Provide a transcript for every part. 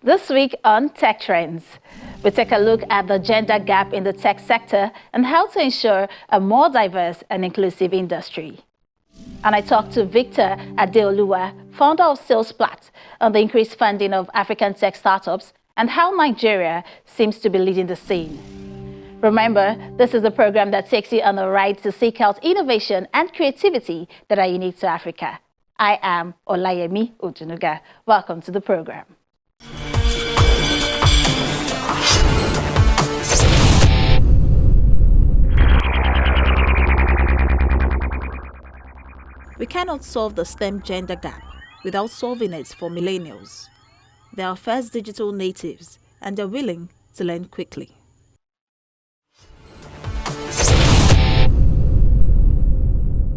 This week on Tech Trends, we take a look at the gender gap in the tech sector and how to ensure a more diverse and inclusive industry. And I talked to Victor Adeoluwa, founder of SalesPlat, on the increased funding of African tech startups and how Nigeria seems to be leading the scene. Remember, this is a program that takes you on a ride to seek out innovation and creativity that are unique to Africa. I am Olayemi Odunuga. Welcome to the program. We cannot solve the STEM gender gap without solving it for millennials. They are first digital natives and they're willing to learn quickly.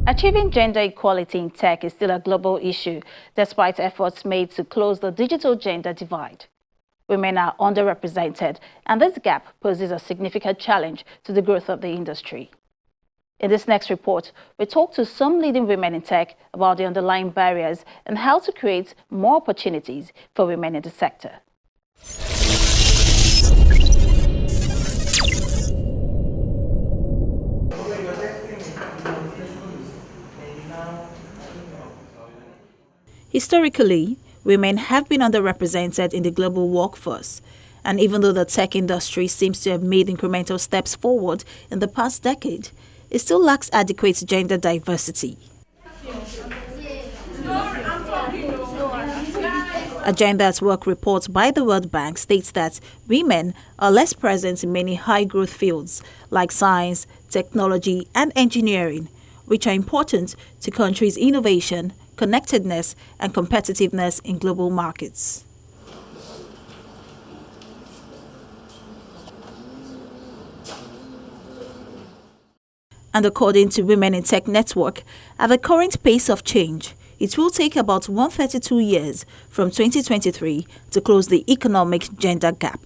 Achieving gender equality in tech is still a global issue, despite efforts made to close the digital gender divide. Women are underrepresented, and this gap poses a significant challenge to the growth of the industry. In this next report, we talk to some leading women in tech about the underlying barriers and how to create more opportunities for women in the sector. Historically, women have been underrepresented in the global workforce, and even though the tech industry seems to have made incremental steps forward in the past decade, it still lacks adequate gender diversity. A Gender at Work report by the World Bank states that women are less present in many high-growth fields like science, technology, and engineering, which are important to countries' innovation, connectedness, and competitiveness in global markets. And according to Women in Tech Network, at the current pace of change, it will take about 132 years from 2023 to close the economic gender gap.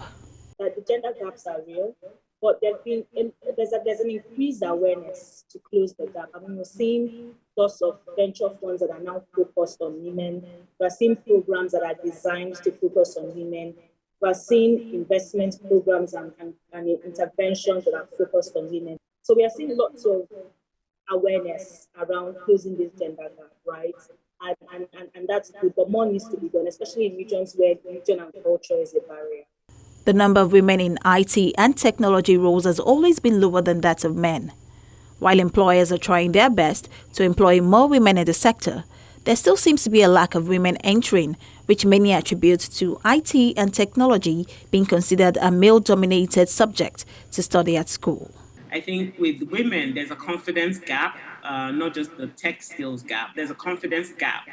The gender gaps are real, but there's an increased awareness to close the gap. I mean, we're seeing lots of venture funds that are now focused on women. We're seeing programs that are designed to focus on women. We're seeing investment programs and interventions that are focused on women. So we are seeing lots of awareness around closing this gender gap, right? And that's good, but more needs to be done, especially in regions where religion and culture is a barrier. The number of women in IT and technology roles has always been lower than that of men. While employers are trying their best to employ more women in the sector, there still seems to be a lack of women entering, which many attribute to IT and technology being considered a male-dominated subject to study at school. I think with women, there's a confidence gap, not just the tech skills gap. There's a confidence gap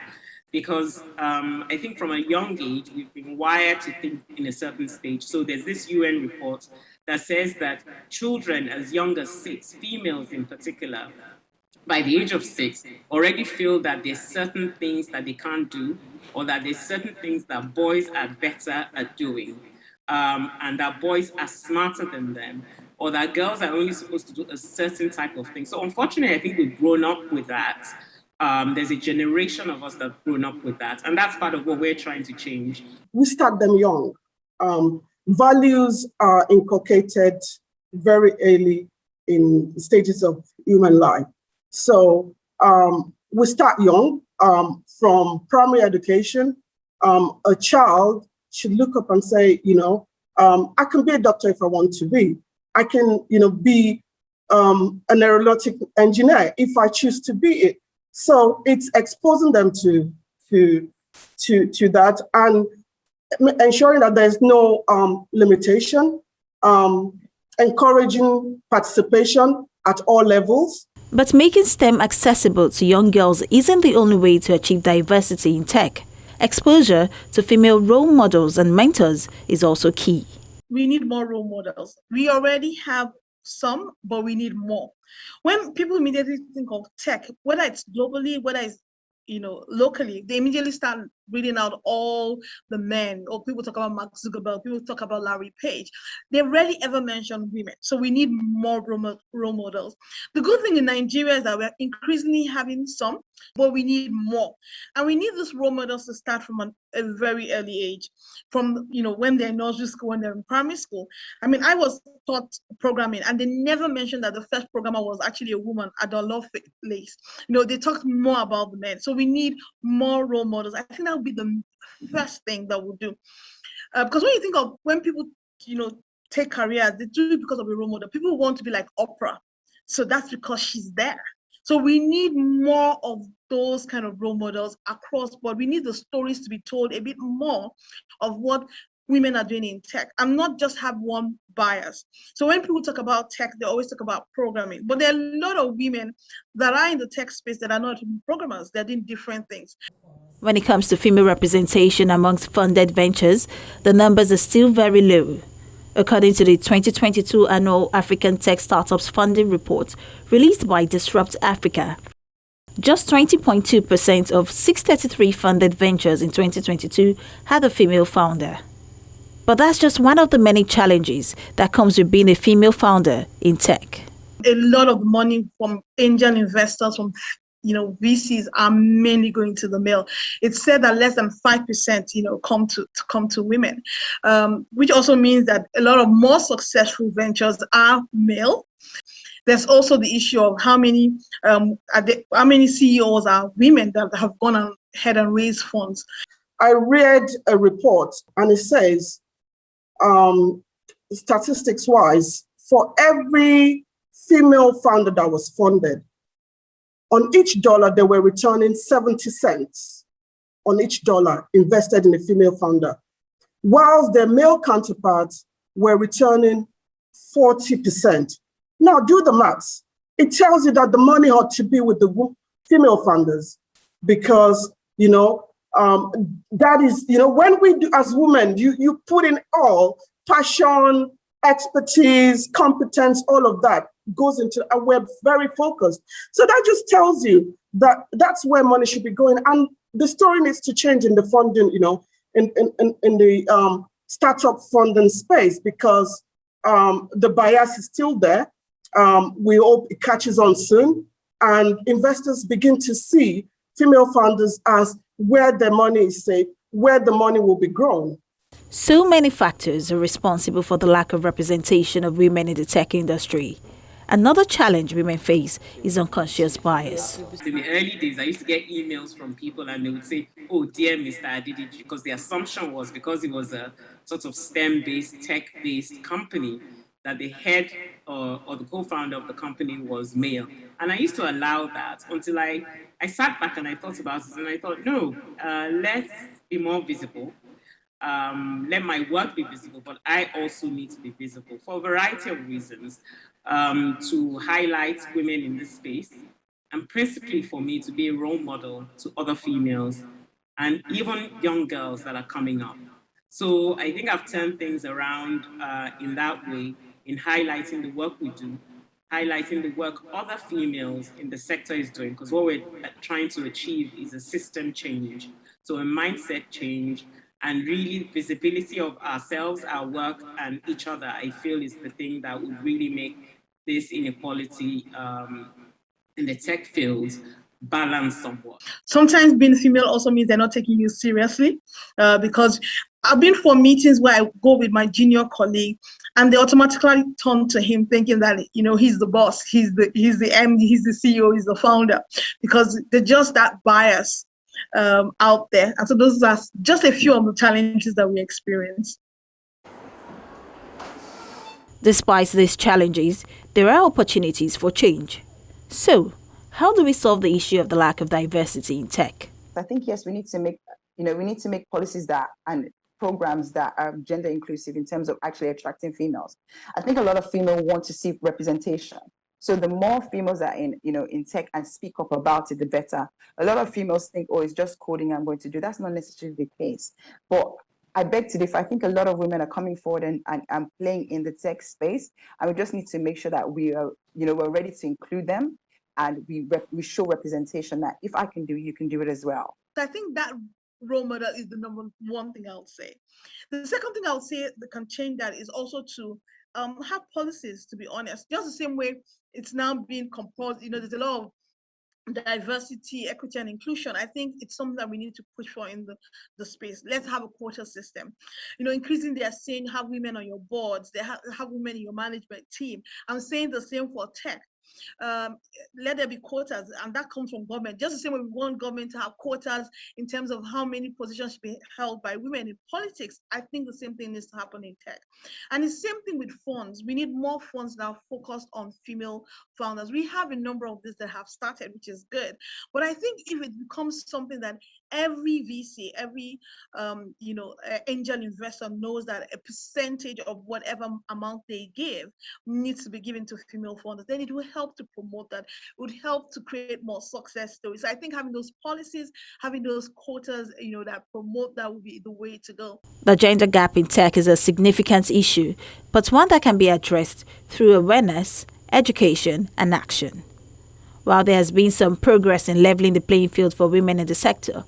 because I think from a young age, we've been wired to think in a certain stage. So there's this UN report that says that children as young as 6, females in particular, by the age of 6, already feel that there's certain things that they can't do or that there's certain things that boys are better at doing and that boys are smarter than them, or that girls are only supposed to do a certain type of thing. So unfortunately, I think we've grown up with that. There's a generation of us that have grown up with that. And that's part of what we're trying to change. We start them young. Values are inculcated very early in stages of human life. So we start young. From primary education, a child should look up and say, I can be a doctor if I want to be. I can, be an aeronautic engineer if I choose to be it. So it's exposing them to that and ensuring that there's no limitation, encouraging participation at all levels. But making STEM accessible to young girls isn't the only way to achieve diversity in tech. Exposure to female role models and mentors is also key. We need more role models. We already have some, but we need more. When people immediately think of tech, whether it's globally, whether it's locally, they immediately start reading out all the men, or people talk about Mark Zuckerberg, people talk about Larry Page. They rarely ever mention women. So we need more role models. The good thing in Nigeria is that we're increasingly having some, but we need more. And we need these role models to start from a very early age, from when they're in nursery school, when they're in primary school. I mean, I was taught programming, and they never mentioned that the first programmer was actually a woman, Ada Lovelace. They talked more about the men. So we need more role models. I think that would be the first thing that we'll do. Because when you think of when people, take careers, they do it because of a role model. People want to be like Oprah. So that's because she's there. So we need more of those kind of role models across board. We need the stories to be told a bit more of what women are doing in tech, and not just have one bias. So when people talk about tech, they always talk about programming, but there are a lot of women that are in the tech space that are not programmers. They're doing different things. When it comes to female representation amongst funded ventures, the numbers are still very low. According to the 2022 annual African Tech Startups Funding Report released by Disrupt Africa, just 20.2% of 633 funded ventures in 2022 had a female founder. But that's just one of the many challenges that comes with being a female founder in tech. A lot of money from angel investors, from VCs, are mainly going to the male. It's said that less than 5%, come to women, which also means that a lot of more successful ventures are male. There's also the issue of how many CEOs are women that have gone ahead and raised funds. I read a report, and it says, statistics-wise, for every female founder that was funded, on each dollar, they were returning 70 cents on each dollar invested in a female founder, whilst their male counterparts were returning 40%. Now, do the maths. It tells you that the money ought to be with the female founders, because, that is, when we do as women, you put in all passion, expertise, competence, all of that goes into, and we're very focused. So that just tells you that that's where money should be going. And the story needs to change in the funding, in the startup funding space, because the bias is still there. We hope it catches on soon, and investors begin to see female founders as where their money is safe, where the money will be grown. So many factors are responsible for the lack of representation of women in the tech industry. Another challenge women face is unconscious bias. In the early days, I used to get emails from people, and they would say, "Oh, dear Mr. Adidiji," because the assumption was, because it was a sort of STEM-based, tech-based company, that the head or the co-founder of the company was male. And I used to allow that until I sat back and I thought about it, and I thought, no, let's be more visible. Let my work be visible, but I also need to be visible for a variety of reasons, to highlight women in this space, and principally for me to be a role model to other females and even young girls that are coming up. So I think I've turned things around in that way, in highlighting the work we do, highlighting the work other females in the sector is doing, because what we're trying to achieve is a system change, so a mindset change, and really visibility of ourselves, our work, and each other, I feel, is the thing that would really make this inequality in the tech field balance somewhat. Sometimes being female also means they're not taking you seriously, because I've been for meetings where I go with my junior colleague, and they automatically turn to him thinking that, he's the boss, he's the MD, he's the CEO, he's the founder, because they're just that bias out there. And so those are just a few of the challenges that we experience. Despite these challenges, there are opportunities for change. So, how do we solve the issue of the lack of diversity in tech? I think, yes, we need to make policies and programs that are gender inclusive in terms of actually attracting females. I think a lot of females want to see representation. So the more females are in tech and speak up about it, the better. A lot of females think, oh, it's just coding I'm going to do. That's not necessarily the case. But I beg to differ. I think a lot of women are coming forward and playing in the tech space, and we just need to make sure that we are, we're ready to include them, and we show representation that if I can do it, you can do it as well. I think that role model is the number one thing I would say. The second thing I would say that can change that is also to have policies, to be honest. Just the same way it's now being composed, there's a lot of diversity, equity, and inclusion. I think it's something that we need to push for in the space. Let's have a quota system. Increasing they are saying have women on your boards, they have women in your management team. I'm saying the same for tech. Let there be quotas, and that comes from government. Just the same way we want government to have quotas in terms of how many positions should be held by women in politics. I think the same thing needs to happen in tech. And the same thing with funds. We need more funds now focused on female founders. We have a number of these that have started, which is good. But I think if it becomes something that every VC, every angel investor knows that a percentage of whatever amount they give needs to be given to female founders, then it will help to promote that. It would help to create more success stories. So I think having those policies, having those quotas, that promote that would be the way to go. The gender gap in tech is a significant issue, but one that can be addressed through awareness, education, and action. While there has been some progress in leveling the playing field for women in the sector,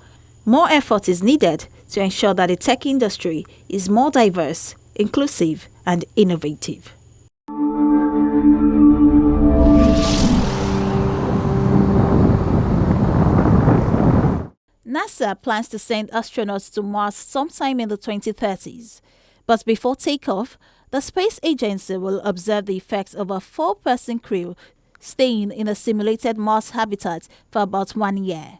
more effort is needed to ensure that the tech industry is more diverse, inclusive, and innovative. NASA plans to send astronauts to Mars sometime in the 2030s. But before takeoff, the space agency will observe the effects of a 4-person crew staying in a simulated Mars habitat for about 1 year.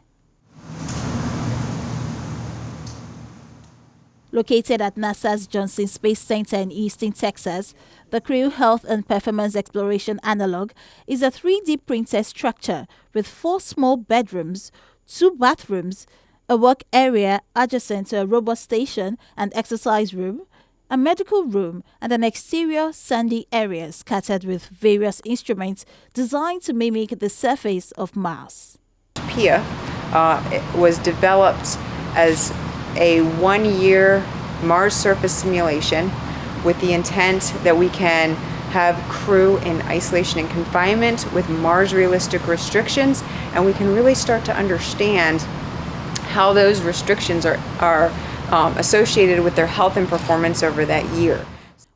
Located at NASA's Johnson Space Center in Easton, Texas, the Crew Health and Performance Exploration Analog is a 3D printed structure with 4 small bedrooms, 2 bathrooms, a work area adjacent to a robot station and exercise room, a medical room, and an exterior sandy area scattered with various instruments designed to mimic the surface of Mars. PIA was developed as a 1-year Mars surface simulation with the intent that we can have crew in isolation and confinement with Mars realistic restrictions, and we can really start to understand how those restrictions are associated with their health and performance over that year.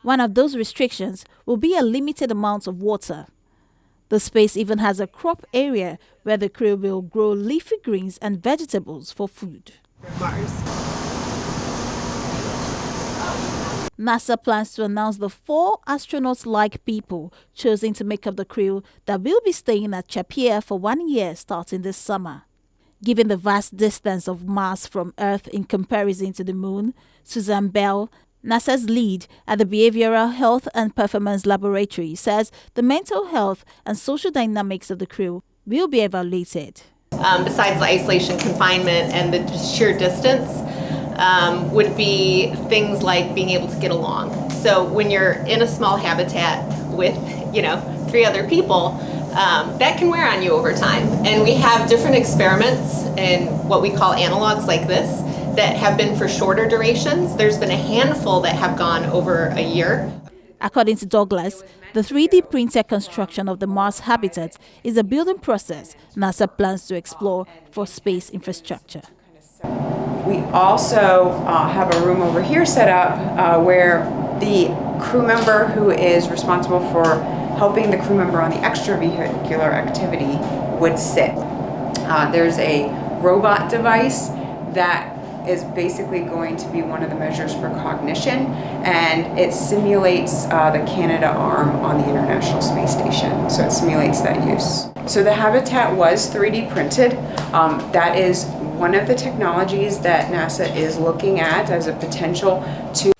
One of those restrictions will be a limited amount of water. The space even has a crop area where the crew will grow leafy greens and vegetables for food. NASA plans to announce the 4 astronauts-like people chosen to make up the crew that will be staying at Chapia for 1 year starting this summer. Given the vast distance of Mars from Earth in comparison to the Moon, Susan Bell, NASA's lead at the Behavioral Health and Performance Laboratory, says the mental health and social dynamics of the crew will be evaluated. Besides the isolation, confinement, and the sheer distance, would be things like being able to get along. So when you're in a small habitat with, 3 other people, that can wear on you over time. And we have different experiments and what we call analogs like this that have been for shorter durations. There's been a handful that have gone over a year. According to Douglas, the 3D printed construction of the Mars habitat is a building process NASA plans to explore for space infrastructure. We also have a room over here set up where the crew member who is responsible for helping the crew member on the extravehicular activity would sit. There's a robot device that is basically going to be one of the measures for cognition, and it simulates the Canada arm on the International Space Station. So it simulates that use. So the habitat was 3D printed. That is one of the technologies that NASA is looking at as a potential to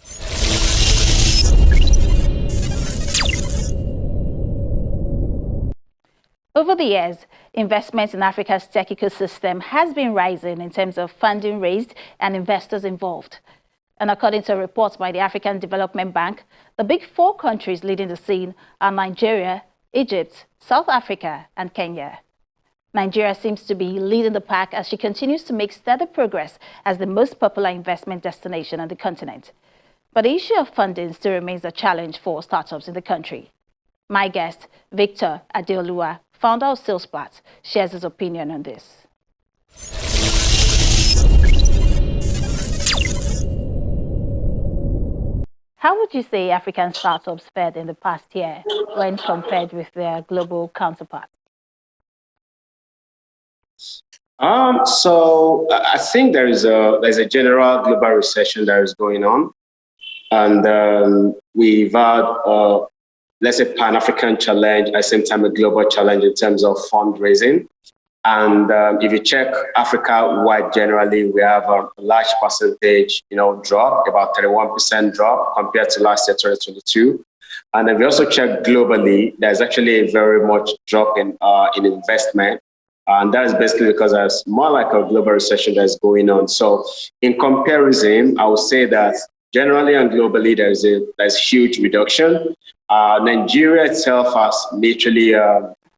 Over the years, investment in Africa's tech ecosystem has been rising in terms of funding raised and investors involved. And according to a report by the African Development Bank, the big 4 countries leading the scene are Nigeria, Egypt, South Africa, and Kenya. Nigeria seems to be leading the pack as she continues to make steady progress as the most popular investment destination on the continent. But the issue of funding still remains a challenge for startups in the country. My guest, Victor Adeolua, founder of Salesplat, shares his opinion on this. would you say African startups fared in the past year when compared with their global counterparts? So I think there's a general global recession that is going on, and we've had let's say Pan-African challenge, at the same time a global challenge in terms of fundraising. And if you check Africa-wide generally, we have a large percentage, drop, about 31% drop compared to last year, 2022. And if you also check globally, there's actually a very much drop in investment. And that is basically because there's more like a global recession that's going on. So in comparison, I would say that generally and globally, there's huge reduction. Nigeria itself has literally,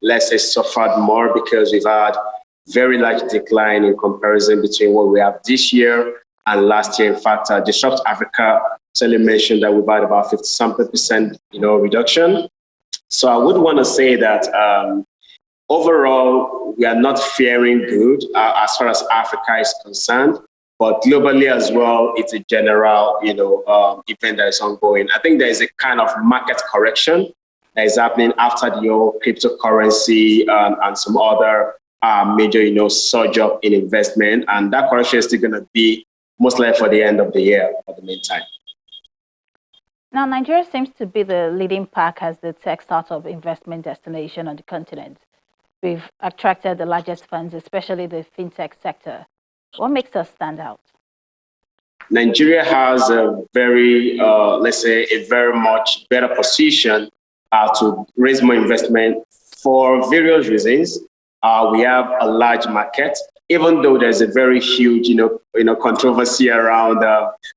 let's say, suffered more because we've had very large decline in comparison between what we have this year and last year. In fact, Disrupt Africa certainly mentioned that we've had about 50-something%, reduction. So I would want to say that overall, we are not faring good as far as Africa is concerned, but globally as well, it's a general, event that is ongoing. I think there is a kind of market correction that is happening after the whole cryptocurrency and some other major, surge up in investment, and that correction is still going to be most likely for the end of the year for the meantime. Now, Nigeria seems to be the leading pack as the tech startup investment destination on the continent. We've attracted the largest funds, especially the fintech sector. What makes us stand out? Nigeria has a very, let's say, a very much better position to raise more investment for various reasons. We have a large market, even though there's a very huge, controversy around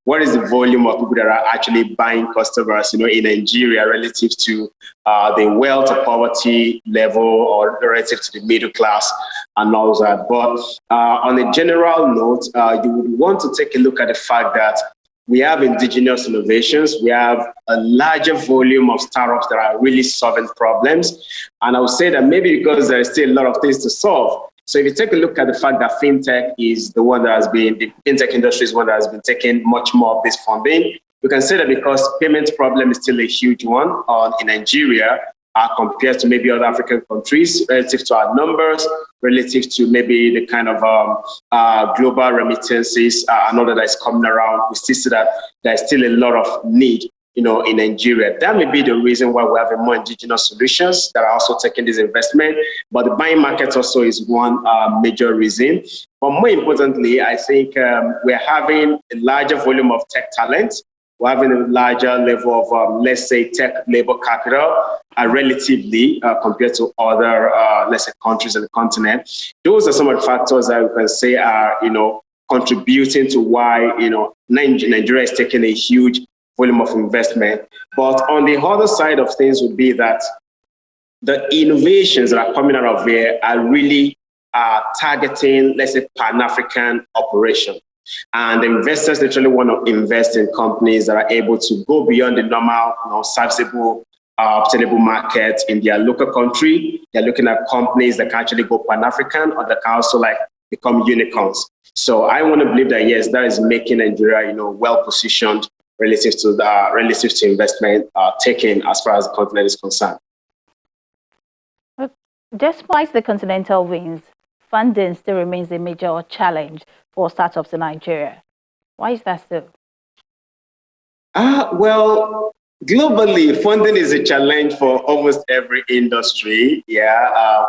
what is the volume of people that are actually buying customers, in Nigeria relative to the wealth or poverty level or relative to the middle class and all that. But on a general note, you would want to take a look at the fact that we have indigenous innovations. We have a larger volume of startups that are really solving problems. And I would say that maybe because there is still a lot of things to solve. So if you take a look at the fact that fintech is the one that the fintech industry is one that has been taking much more of this funding, you can say that because payment problem is still a huge one in Nigeria compared to maybe other African countries, relative to our numbers, relative to maybe the kind of global remittances and all that is coming around, we still see that there's still a lot of need, in Nigeria. That may be the reason why we're having more indigenous solutions that are also taking this investment. But the buying market also is one major reason. But more importantly, I think we're having a larger volume of tech talent. We're having a larger level of, let's say, tech labor capital relatively compared to other, let's say, countries on the continent. Those are some of the factors that we can say are, contributing to why, Nigeria is taking a huge volume of investment. But on the other side of things would be that the innovations that are coming out of there are really targeting, let's say, Pan-African operation. And the investors literally want to invest in companies that are able to go beyond the normal, serviceable, obtainable market in their local country. They're looking at companies that can actually go Pan-African or that can also become unicorns. So I want to believe that, yes, that is making Nigeria, well-positioned relative to investment taken as far as the continent is concerned. Despite the continental wins, funding still remains a major challenge for startups in Nigeria. Why is that so? Well, globally, funding is a challenge for almost every industry.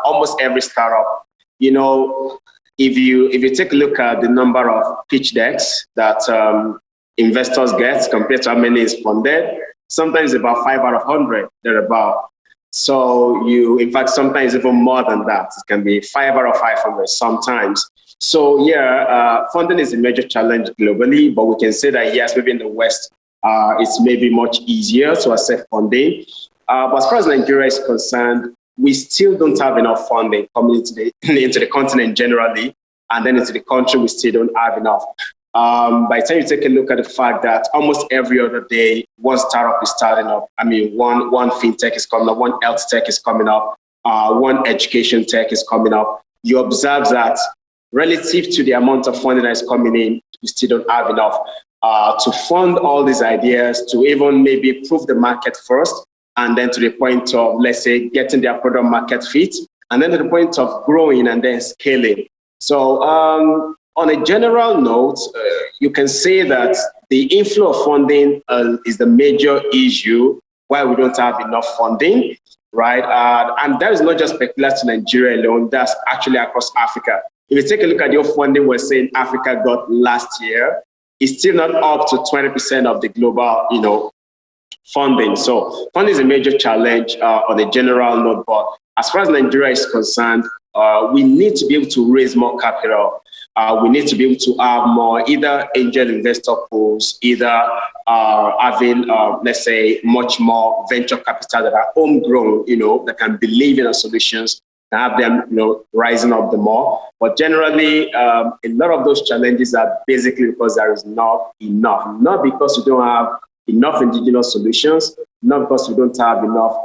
Almost every startup. If you take a look at the number of pitch decks that investors get compared to how many is funded, sometimes about 5 out of 100, thereabout. So in fact, sometimes even more than that. It can be 5 out of 500 sometimes. So funding is a major challenge globally, but we can say that yes, maybe in the West, it's maybe much easier to access funding. But as far as Nigeria is concerned, we still don't have enough funding coming into the continent generally, and then into the country, we still don't have enough. By the time you take a look at the fact that almost every other day, one startup is starting up. I mean, one fintech is coming up, one health tech is coming up, one education tech is coming up. You observe that relative to the amount of funding that is coming in, we still don't have enough. to fund all these ideas, to even maybe prove the market first, and then to the point of, let's say, getting their product market fit, and then to the point of growing and then scaling. So on a general note, you can say that the inflow of funding is the major issue why we don't have enough funding, right? And that is not just peculiar to Nigeria alone, that's actually across Africa. If you take a look at your funding we're saying Africa got last year, it's still not up to 20% of the global, funding. So funding is a major challenge on a general note, but as far as Nigeria is concerned, we need to be able to raise more capital. We need to be able to have more either angel investor pools, either having, let's say, much more venture capital that are homegrown, that can believe in our solutions and have them, rising up the more. But generally, a lot of those challenges are basically because there is not enough, not because we don't have enough indigenous solutions, not because we don't have enough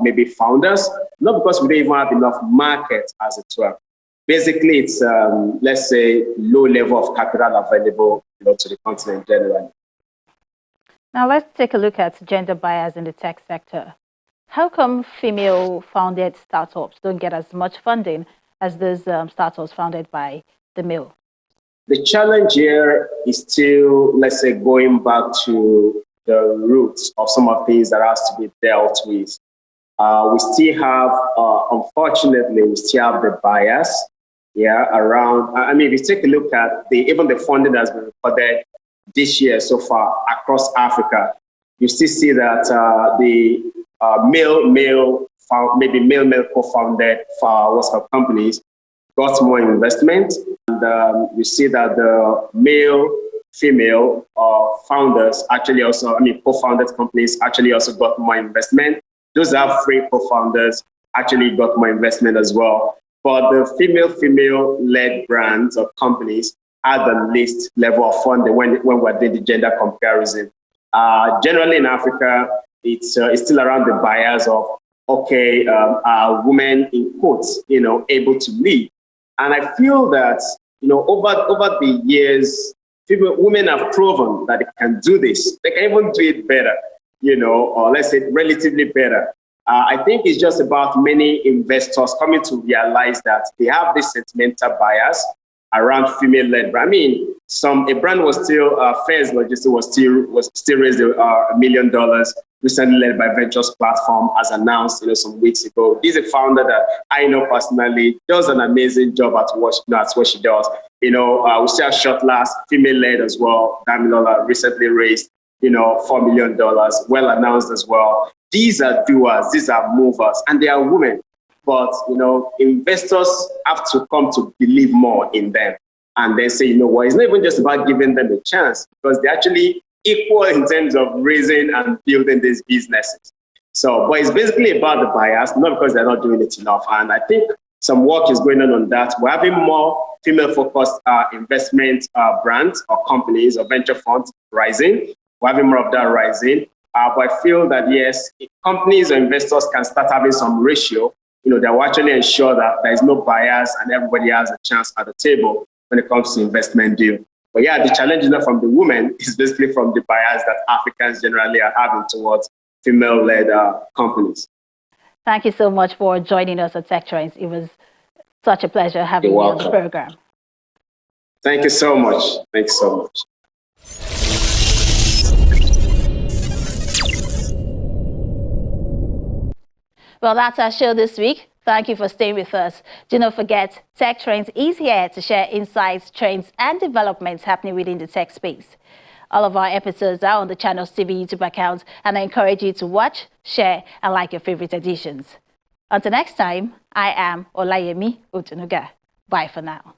maybe founders, not because we don't even have enough market as it were. Basically, it's, let's say, low level of capital available to the continent generally. Now let's take a look at gender bias in the tech sector. How come female-founded startups don't get as much funding as those startups founded by the male? The challenge here is still, let's say, going back to the roots of some of things that has to be dealt with. We still have, unfortunately, the bias, around. I mean, if you take a look at even the funding that's been recorded this year so far across Africa, you still see that the male co-founded companies got more investment, and you see that the female founders actually also, co-founded companies actually also got more investment. Those that have free co-founders actually got more investment as well. But the female-led brands or companies had the least level of funding when we're doing the gender comparison. Generally in Africa, it's still around the bias of, are women in quotes, able to lead? And I feel that, over the years, women have proven that they can do this. They can even do it better, or let's say relatively better. I think it's just about many investors coming to realize that they have this sentimental bias around female-led brand. A brand was still, Fairs Logistics was still raised $1 million, recently led by Ventures Platform, as announced, some weeks ago. He's a founder that I know personally, does an amazing job at what she does. We still have Shortlast, female-led as well. Damilola recently raised, $4 million, well announced as well. These are doers, these are movers, and they are women. But, investors have to come to believe more in them. And then say, it's not even just about giving them a chance, because they're actually equal in terms of raising and building these businesses. So, but it's basically about the bias, not because they're not doing it enough. And I think some work is going on that. We're having more female-focused investment brands or companies or venture funds rising. We're having more of that rising. But I feel that, yes, if companies or investors can start having some ratio, that will actually ensure that there is no bias and everybody has a chance at the table when it comes to investment deal. But yeah, the challenge is not from the women, it's basically from the bias that Africans generally are having towards female-led companies. Thank you so much for joining us at Tech Trends. It was such a pleasure having you on the program. Thank you so much. Thanks so much. Well, that's our show this week. Thank you for staying with us. Do not forget, Tech Trends is here to share insights, trends, and developments happening within the tech space. All of our episodes are on the channel's TV YouTube account, and I encourage you to watch, share, and like your favorite editions. Until next time, I am Olayemi Otunuga. Bye for now.